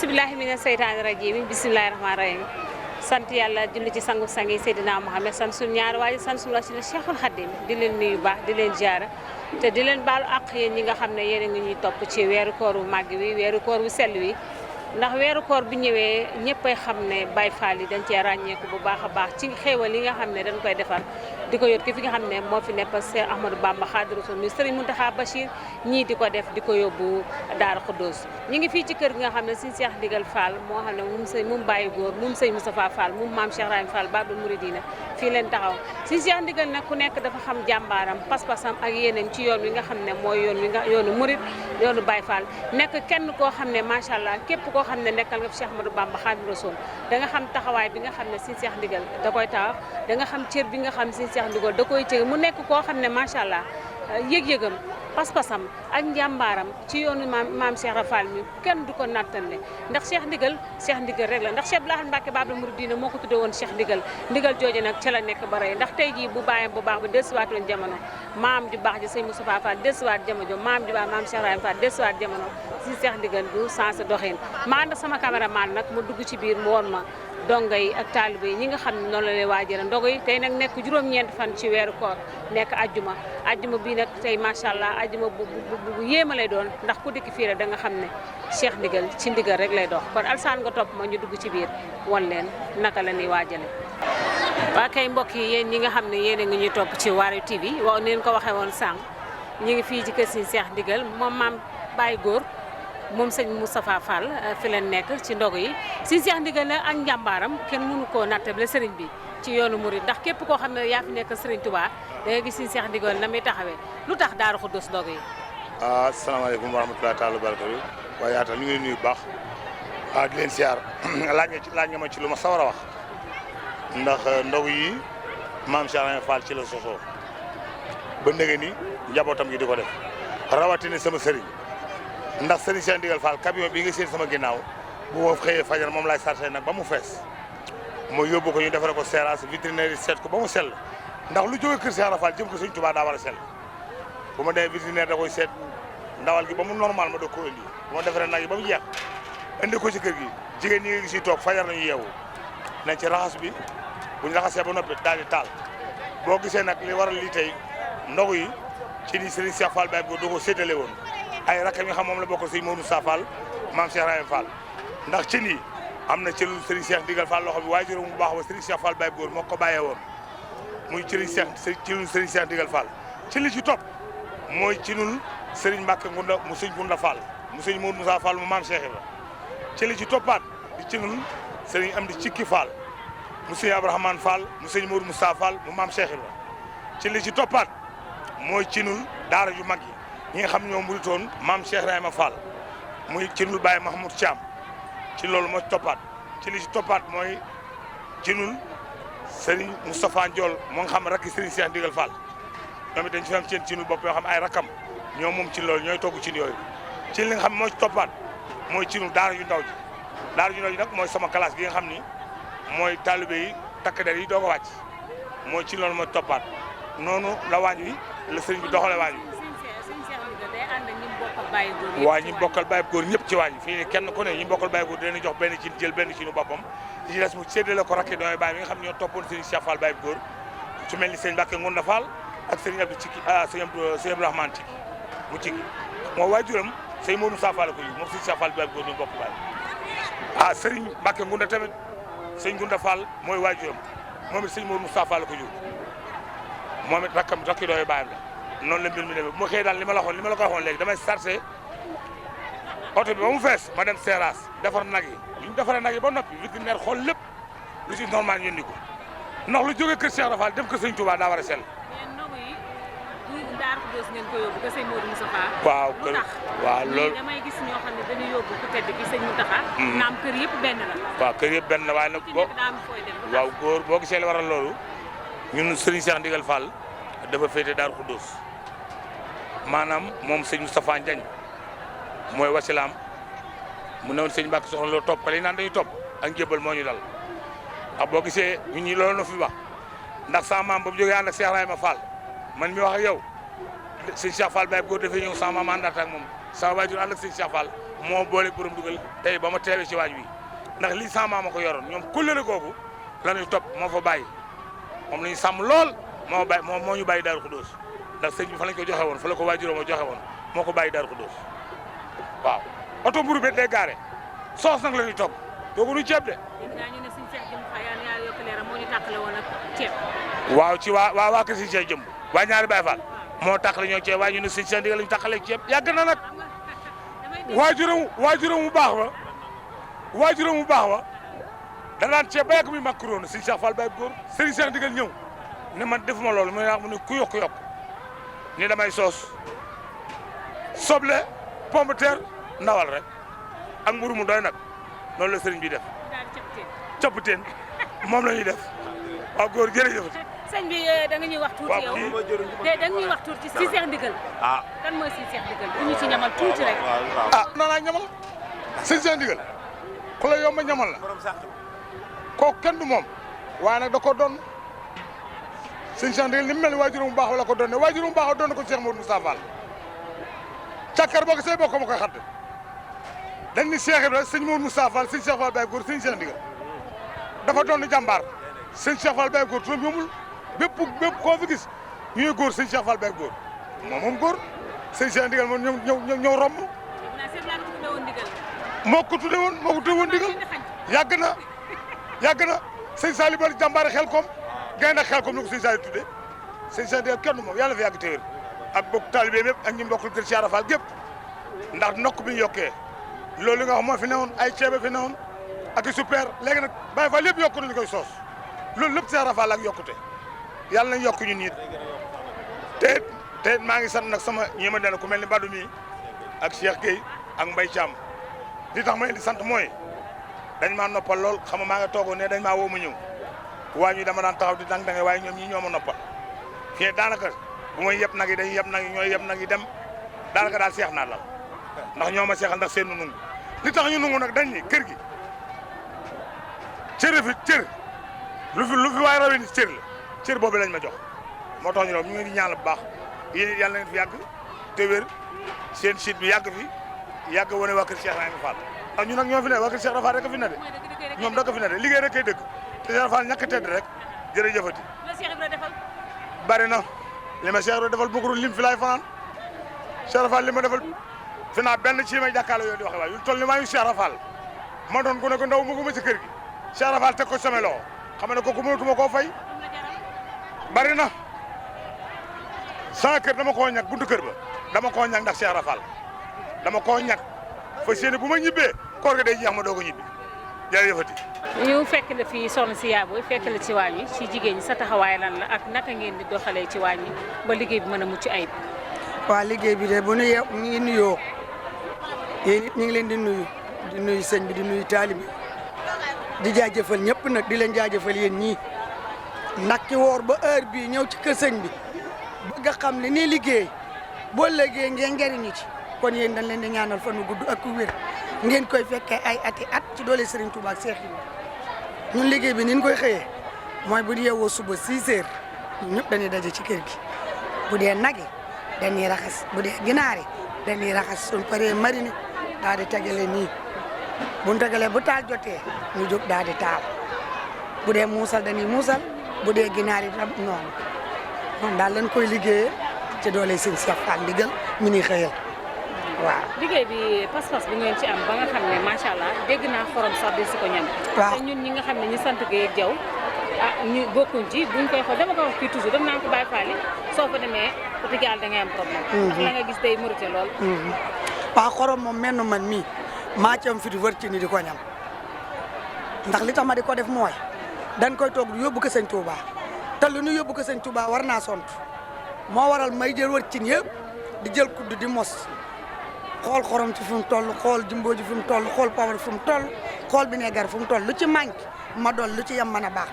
bisimilahi mina seytaani rajim bisimilahi rahmaani rahim sant yàlla julli ci sangu sang yi Seydina Mohamed sant suñu ñaari waaye sant suñu wasila Cheikhul Khadim di leen nuyu baax di leen ziara te di leen baalu àq yéen ñi nga xam ne yéen a ngi ñuy topp ci weeru koor wu màgg wi weeru koor wu sell wi ndax weeru koor bi ñëwee ñëppay xam ne Baye Fall yi dañ cee ràññeeku bu baax a baax ci xéewal yi nga xam ne dañ koy defar di ko yóbbu ki fi nga xam ne moo fi nekk Cheikh Ahmadou Bamba Khadimu Rasul mi Serigne Mountakha Bachir ñii di ko def di ko yóbbu Daara Khoudoss ñi ngi fii ci kër gi nga xam ne Serigne Cheikh Ndigal Fall moo xam ne moom Baye Góor moom Serigne Moustapha Fall moom Maam Cheikh Rahim Fall Babul Mouridina fii leen taxaw Serigne Cheikh Ndigal nag ku nekk dafa xam jàmbaaram pas-pasam ak yéenam ci yoon wi nga xam ne mooy yoon wi nga yoonu Murid yoonu Baye Fall nekk kenn koo xam ne macha allah képp koo xam ne nekkal nga fi Cheikh Ahmadou Bamba Khadimu Rasul da nga xam taxawaay bi nga xam ne Serigne Cheikh Ndigal da koy taxaw da nga xam cër bi nga xam Serigne Cheikh Ndigal da koy cër mu nekk koo xam ne macha allah yëg-yëgam pas-pasam ak njàmbaaram ci yoonu maam Cheikh Rafal mi kenn du ko nattale ndax Cheikh Ndigal rek la ndax Cheikh Abdoulaye Mbacke Babul Mouridina moo ko tudde woon Cheikh Ndigal jooju nag ca la nekk ba rey ndax tey jii bu bàyyam bu baax bi dellusiwaat woon jamono maam ju baax ji sëñ Moustapha Fall dellusiwaat jamono maam ju baax maam Cheikh Rahim Fall dellusiwaat jamono si Cheikh Ndigal du sensé doxin ma ànd sama caméraman nag mu dugg ci biir mu woon ma donga yi ak taalibe yi ñi nga xam ne noonu la lay waajal ndogu yi tey nag nekk juróom-ñeent fan ci weeru koor nekk ajjuma bii nag tey macha allah ajjuma bu yéema lay doon ndax ku dikk fii rek da nga xam ne Cheikh Ndigal ci ndigal rek lay dox kon alsaan nga topp ma ñu dugg ci biir wan leen naka la ñuy waajale waa kay mbokk yi yéen ñi nga xam ne yéen a ngi ñuy topp ci Waarwi TV waaw neen ko waxee woon sànq ñu ngi fii ci kër si Cheikh Ndigal moom maam Baye Góor moom sëñ Moustapha Fall fi leen nekk ci ndogu yi si Cheikh Ndigal nag ak njàmbaaram kenn mënu koo nattable sëriñ bi ci yoonu murid ndax képp koo xam ne yaa fi nekk sëriñ Touba da nga gis si Cheikh Ndigal na muy taxawee lu tax Daara Khoudoss ndogu yi. asalaamaaleykum wa rahmatullahi taala wa barakatu waaye yaatal ñu ngi nuyu bu baax di leen siyaar laaj nga ma ci lu ma sawar a wax ndax ndogu yi maam Cheikh Rahim Fall ci la sosoo ba ndege ni njabootam gi di ko def rawatina sama sëriñ ndax sëriñ Cheikh Ndigal Fall camion bi nga seen sama ginnaaw bu ma xëyee fajar moom laay sarté nag ba mu fees ma yóbbu ko ñu defare ko séerase vétérinaire yi seet ko ba mu sell ndax lu jóge kër Cheikh Ibra Fall jëm ko Sëriñ Tuubaa daa war a sell bu ma demee vétérinaire da koy seet ndawal gi ba mu normal ma doog ko indi bu ma defaree nag yi ba mu jeex indi ko ci kër gi jigéen ñi nga gis yi toog fajar nañu yeewu nañ ci raxas bi bu ñu raxasee ba noppi daal di taal boo gisee nag li waral lii tey ndogu yi ci ni Sëriñ Cheikh Fall Baye Góor doo ko séddale woon ay rakam yi xam moom la bokk sëñ Modou Sa Fall maam Cheikh Rahim Fall ndax ci nii am na ci lu Serigne Cheikh Ndigal Fall loxo bi waaye juróom bu baax ba Serigne Cheikh Fall Baye Góor moo ko bàyyee woon muy ci lu Serigne Cheikh Ndigal Fall ci li ci topp mooy ci nun Serigne Mbacke Ngunda mu sëñ Ngunda Fall mu sëñ Modou Moussa Fall mu maam Cheikh Ibra ci li ci toppaat di ci nun Serigne Amdi Cikki Fall mu sëñ Abrahmane Fall mu sëñ Modou Moussa Fall mu maam Cheikh Ibra ci li ci toppaat mooy ci nun daara yu mag yi ñi nga xam ñoo muritoon maam Cheikh Rahima Fall muy ci nul Baye Mahmoud Thiam ci loolu moo ci toppaat ci li ci toppaat mooy ci nul Serigne Moustapha Ndiol moo nga xam rakki Serigne Cheikh Ndigal Fall ñoom it dañ fi am seen ci nul bopp yoo xam ay rakkam ñoo moom ci loolu ñooy togg ci yooyu ci li nga xam moo ci toppaat mooy ci nul daara yu ndaw ji daara yu ndaw ji nag mooy sama classe gi nga xam ni mooy taalibe yi takk der yi doog a wàcc mooy ci loolu mooy toppaat noonu la waañ wi la sëriñ bi doxale waañ wi waaw ñi bokkal Baye Góor ñëpp ci waañ fii ne kenn ku ne ñi bokkal Baye Góor dinañ jox benn ci jël benn ci nu boppam ci des mu séddale ko rakki dooy Baye mi nga xam ne ñoo toppoon Serigne Cheikh Fall Baye Góor su mel ni sëñ Mbacke Ngunda Fall ak sëñ Abdou Cikki sëñ Abdourahmane Cikki mu Cikki moo waajuram sëñ Modou Moussa Fall ko yu moom sëñ Cheikh Fall Baye Góor ñu bokk Baye Serigne Mbacke Ngunda tamit sëñ Ngunda Fall mooy waajuram moom it sëñ Modou Moussa Fall ko yu moom it rakki dooy Baye la noonu la mbir mi demee bu ma xëyee daal li ma la ko waxoon léegi damay chargé oto bi ba mu fees ma dem seeraas defar nag yi bu ñu defaree nag yi ba noppi vétérinaire xool lépp lu ci normal ñu indi ko ndax lu jógee kër Cheikh Ibra Fall dem ko Sëñ Touba daa war a sell. mais ndogu yi bu Daara Khoudoss ngeen ko yóbbu ko sëñ Modou Moustapha. waaw kër waaw loolu damay gis ñoo xam ne dañuy yóbbu ku tedd ki sëñ Moustapha. naam kër yëpp benn la. waaw kër yëpp benn la waaye nag waaw góor boo gisee li waral loolu ñun Serigne Cheikh Ndigal Fall dafa féete Daara Khoudoss maanaam moom sëñ Moustapha Ndiagne mooy wasilaam mu newoon sëñ Mbacke soxna loo topp kale yi naan dañuy topp ak njëbal moo ñu dal ndax boo gisee ñun ñi loolu na fi wax ndax sama maam ba mu jógee ànd ak Cheikh Rahima Fall man mi wax ak yow sëñ Cheikh Fall Baye Góor dafay ñëw sama maam àndaat ak moom sama waajur ànd ak sëñ Cheikh Fall moo boole borom dugal tey ba ma teewee ci waaj wi ndax lii sama maama ko yoroon ñoom kullere googu la ñuy topp moo fa bàyyi moom la ñu sàmm lool moo ñu bàyyi Daaru Xudóos ndax sëñ bi fa lañ ko joxe woon fa la ko waajuróom a joxe woon moo ko bàyyi Daaru Xudóos waaw oto mburu bi day gaare soos nag la ñuy togg tooguñu ceeb de. dégg naa ñu ne suñu Cheikh Jëmb Fall yàlla yàlla yokk leeram moo ñu tàqale woon ak ceeb. waaw ci waa kër suñu Cheikh Jëmb waa ñaari Baay Faal moo tàqale ñoo ceeb waaye ñu ne suñu Cheikh Ndigal la ñu tàqale ceeb yàgg na nag waajuram mu baax wa danaan ceeb ba yàgg muy macaron suñu Cheikh Fall Baye góor Serigne Cheikh Ndigal ñëw ne man defuma loolu mu ne ku yokk ni damay soos soble pomme de terre ndawal rek ak mburu mu doy nag noonu la sëriñ bi def capputeen moom la ñuy def waaw góor jërëjëf. sëñ bi da nga ñuy wax tuuti yow da nga ñuy wax tuuti si Cheikh Ndigal. kan mooy si Cheikh Ndigal bu ñu ci ñamal tuuti rek. naa ñamal si Cheikh Ndigal ku la yomb ñamal la kooku kenn du moom waaye nag da ko doon sëñ Cheikh Ndigal ni mu mel ni waajur mu baax la ko doon ne waajur mu baax doon ko Cheikh Modou Moustapha Fall càkkar boo ko say bokk ma koy xadd dañ ni Cheikh Ibrahima sëñ Modou Moustapha Fall sëñ Cheikh Fall Baye góor sëñ Cheikh Ndigal dafa doon jàmbaar sëñ Cheikh Fall Baye góor turam yombul bépp koo fi gis ñu ngi góor sëñ Cheikh Fall Baye góor moom góor sëñ Cheikh Ndigal moom ñëw romb moo ko tudde woon ndigal yàgg na sëñ Saliou Bal jàmbaare xel koom gaynde xel koom ni ko sëñ Saliou tudde sëñ Cheikh Ndigal kenn moom yàlla fi yàgg téwér ak bokk taalibe yëpp ak ñi mbokkul kër Cheikh Rafal gépp ndax nokk bi ñu yokkee loolu nga wax moo fi newoon ay ceebe fi newoon ak i super léegi nag Baye Fall yëpp yokku nañu koy soos loolu lépp Cheikh Rafal ak yokkute yàlla nañ yokk ñun it te maa ngi sant nag sama ñi ma den ku mel ni Badou mi ak Cheikh Gueye ak Mbaye Thiam li tax ma leen di sant mooy dañ maa noppal lool xam nga maa nga toogoon ne dañ maa woo ma ñëw waa ñu dama daan taxaw di dang-dange waaye ñoom ñii ñoo ma noppal fii daanaka bu may yeb nag yi dañuy yeb nag yi ñooy yeb nag yi dem daanaka daal seex naa la ndax ñoo ma seexal ndax seen nu nungu li tax ñu nungu nag dañ ni kër gi cër lu fi waaye rawee ni cër boobu lañ ma jox moo tax ñu raw ñu ngi di ñaanal bu baax yéen yàlla ngeen fi yàgg te wér seen site bi yàgg fi yàgg wane waa kër Cheikh Ibrahima Fall ndax ñu nag ñoo fi ne waa kër Cheikh Rafal rek fi ne de ñoom rek fi ne de liggéey rek kay dëgg te Cheikh Rafal ñàkk tedd rek jërëjëfati bari na li ma Cheikh Ibrahima defal bëggul lim fi laay fanaan Cheikh Rafal li ma defal fi naa benn ci li may jàkkaarloo yow di waxe waay yu toll ni maa ngi Cheikh Rafal ma doon ku ne ko ndaw ma ci kër gi Cheikh Rafal teg ko sama loxo xam ne kooku mënatuma koo fay bari na sama kër dama koo ñàkk buntu kër ba dama koo ñàkk ndax Cheikh Rafal dama koo ñàkk fa séene bu ma ñibbee koor ga day jeex ma doog a ñibbi jërëjëfati ñu fekk la fii soxna si Yaaboy fekk la ci waañ wi ci jigéen ñi sa taxawaay lan la ak naka ngeen di doxalee ci waañ wi ba liggéey bi mën a mucc ayib. waaw liggéey bi de bu ñu ngi nuyoo yéen it ñu ngi leen di nuyu sëñ bi di nuyu taalibi di jaajëfal ñëpp nag di leen jaajëfal yéen ñii ndax ki woor ba heure bii ñëw ci kër sëñ bi bëgg a xam ne nii liggéey boo liggéey ngeen njëriñu ci kon yéen dañ leen di ñaanal fan wu gudd ak ku wér ngeen koy fekkee ay ati at ci doole Serigne Touba ak Cheikh yi ñun liggéey bi ni ñu koy xëyee mooy bu yeewoo suba 6 heures ñun ñëpp dañuy daje ci kër gi bu dee nag yi dañuy raxas bu dee ginaar yi dañuy raxas suñ paree marine daal di tegale nii buñ tegalee bu taal jotee ñu jóg daal di taal bu dee muusal dañuy muusal bu dee ginaar yi tam noonu moom daal lañ koy liggéeyee ci doole sëñ Cheikh Fall ndigal mi ni xëyal waaw. liggéey bi pas-pas bi ngeen ci am ba nga xam ne macha allah dégg naa xorom sax di si ko ñam. waaw te ñun ñi nga xam ne ñu sant Guèye ak Diaw ñu bokkuñ ci buñ koy xool dama ko wax fii toujours dem naa ko Baye Fall soo fa demee wax dëgg yàlla da ngay am problème. ndax la nga gis day mérité lool. waaw xorom moom mel na man mii maa ci am fi di wër ci ni di ko ñam ndax li tax ma di ko def mooy dañ koy toog yóbbu ko sëñ Touba te lu ñu yóbbu ko sëñ Touba war naa sont moo waral may jël wër cin yëpp di jël kudd di mos xool xorom ci fu mu toll xool jumbo ji fu mu toll xool pawar fu mu toll xool vinaigre fu mu toll lu ci manqué ma doon lu ci yem mën a baax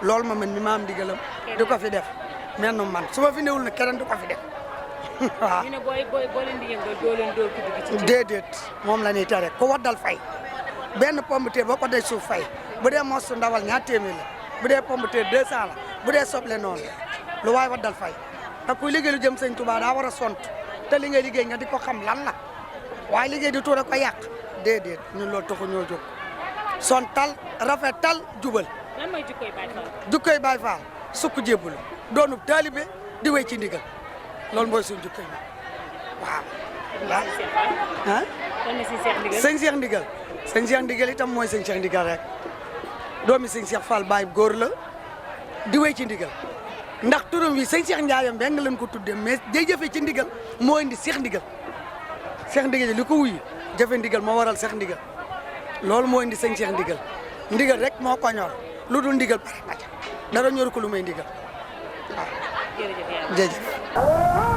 loolu ma mën mi ma am digalam di ko fi def mel na man su ma fi newul nag keneen di ko fi def waaw. ñu ne boo leen di yëngal doo leen dóor kudd gi ci. déedéet moom la ñuy tere ku waddal fay benn pomme de terre boo ko dee suuf fay bu dee mos su ndawal ñaar téeméer la bu dee pomme de terre 200 la bu dee soble noonu lu waay waddal fay te kuy liggéey lu jëm sëñ Touba daa war a sont te li ngay liggéey nga di ko xam lan la waaye liggéey di tuura ko yàq déedéet ñun loolu taxu ñoo jóg son tal rafet tal jubal. lan mooy jukkoy Baye Fall. jukkoy Baye Fall sukk jébbalu doonub taalibe di wéy ci ndigal loolu mooy suñu jukkoy bi waaw. ah. sëñ Cheikh Ndigal sëñ Cheikh Ndigal itam mooy sëñ Cheikh Ndigal rek doomi sëñ Cheikh Fall Baye góor la di wéy ci ndigal ndax turam wi sëñ Cheikh Ndiaye Mbeng lañ ko tuddee mais day jëfe ci ndigal moo indi Cheikh Ndigal Cheikh Ndigal li ko wuyu jëfe ndigal moo waral Cheikh Ndigal loolu moo indi sëñ Cheikh Ndigal ndigal rek moo ko ñor lu dul ndigal pare dara ñoru ko lu may ndigal waaw jërëjëf